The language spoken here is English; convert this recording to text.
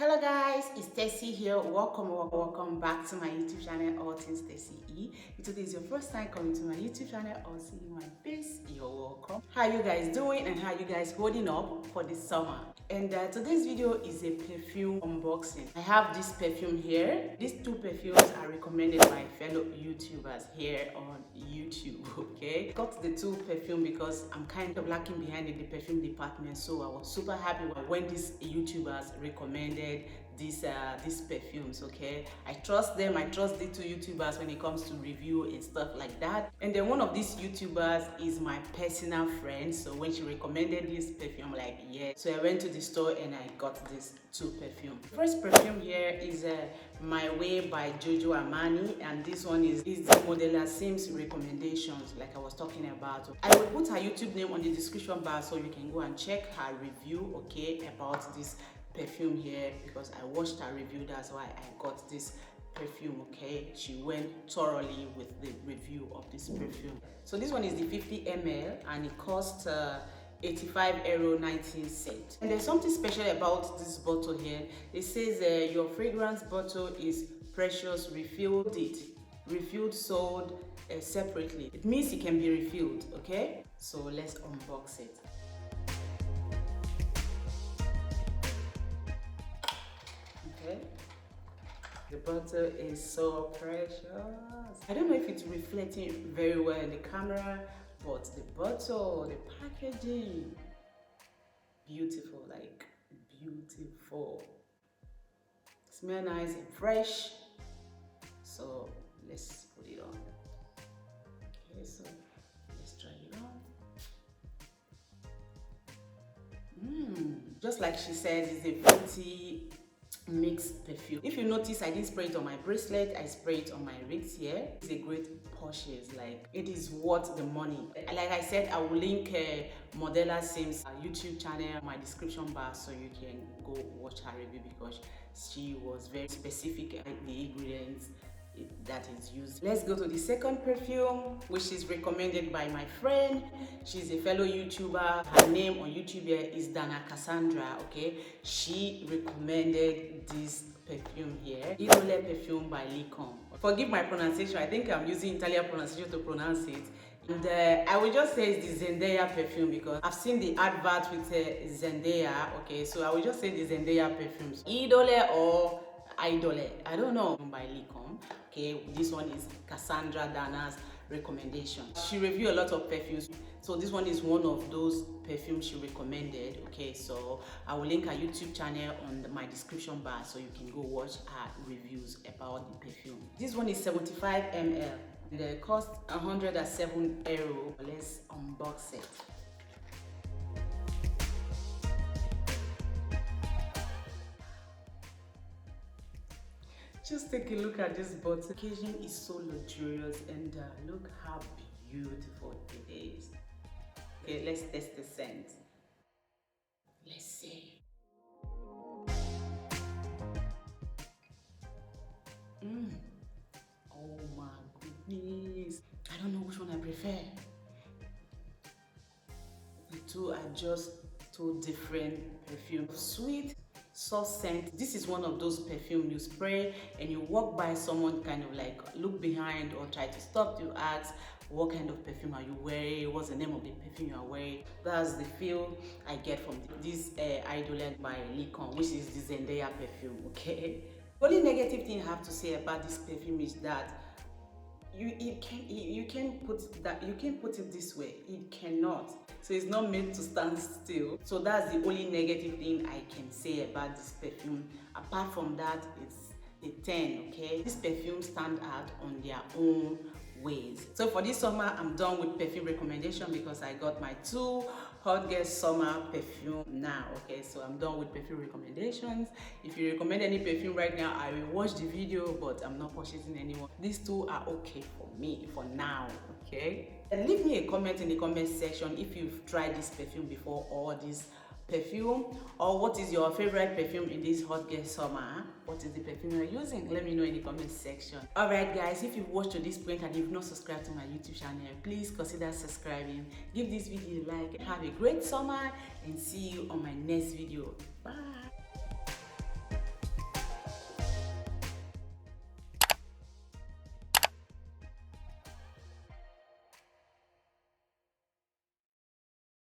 Hello guys, it's Stacy here. Welcome back to my YouTube channel, All Things Stacy E. If today is your first time coming to my YouTube channel or seeing my face, you're welcome. How you guys doing and how you guys holding up for this summer? And today's video is a perfume unboxing. I have this perfume here. These two perfumes are recommended by fellow YouTubers here on YouTube, okay? I got the two perfume because I'm kind of lacking behind in the perfume department, so I was super happy when these YouTubers recommended these perfumes. Okay, I trust them. I trust the two YouTubers when it comes to review and stuff like that. And then one of these YouTubers is my personal friend, so when she recommended this perfume, I'm like, yeah. So I went to the store and I got these two perfume. The first perfume here is My Way by Giorgio Armani, and this one is the modela Sims recommendations, like I was talking about. I will put her YouTube name on the description bar so you can go and check her review, okay, about this perfume here, because I watched her review. That's why I got this perfume. Okay, she went thoroughly with the review of this perfume. So this one is the 50 ml and it costs €85.19. And there's something special about this bottle here. It says your fragrance bottle is precious, refilled sold separately. It means it can be refilled. Okay, so let's unbox it. Okay, the bottle is so precious. I don't know if it's reflecting very well in the camera, but the bottle, the packaging, beautiful, like beautiful. Smell nice and fresh. So let's put it on. Okay, so let's try it on. Just like she says, it's a fruity mixed perfume. If you notice, I didn't spray it on my bracelet, I sprayed it on my rings here. It's a great purchase, like it is worth the money. Like I said, I will link modela Sims YouTube channel in my description bar so you can go watch her review, because she was very specific at the ingredients that is used. Let's go to the second perfume, which is recommended by my friend. She's a fellow YouTuber. Her name on YouTube here is Cassandra. Okay, she recommended this perfume here, Idôle perfume by Lancôme. Forgive my pronunciation, I think I'm using Italian pronunciation to pronounce it. And I will just say it's the Zendaya perfume because I've seen the advert with Zendaya. Okay, so I will just say the Zendaya perfumes, Idôle or Idole, I don't know, by Lancôme. Okay, this one is Cassandra Dana's recommendation. She reviewed a lot of perfumes, so this one is one of those perfumes she recommended. Okay, so I will link her YouTube channel on my description bar so you can go watch her reviews about the perfume. This one is 75 ml and it costs €107. Let's unbox it. Just take a look at this bottle. The packaging is so luxurious, and look how beautiful it is. Okay, let's test the scent. Let's see. Oh my goodness. I don't know which one I prefer. The two are just two different perfumes. Sweet, soft scent. This is one of those perfume you spray and you walk by someone, kind of like look behind or try to stop to ask, what kind of perfume are you wearing? What's the name of the perfume you are wearing? That's the feel I get from this Idôle by Lancôme, which is the Zendaya perfume. Okay. The only negative thing I have to say about this perfume is that you can't put it this way. It cannot. So it's not made to stand still. So that's the only negative thing I can say about this perfume. Apart from that, it's a 10. Okay, this perfume stand out on their own ways. So for this summer, I'm done with perfume recommendation because I got my two hot girl summer perfume now. Okay, so I'm done with perfume recommendations. If you recommend any perfume right now, I will watch the video, but I'm not purchasing anyone. These two are okay for me for now. Okay, and leave me a comment in the comment section if you've tried this perfume before, or this perfume, or what is your favorite perfume in this hot girl summer. What is the perfume you're using? Let me know in the comment section. Alright guys, if you've watched to this point and you've not subscribed to my YouTube channel, please consider subscribing. Give this video a like. Have a great summer and see you on my next video. Bye.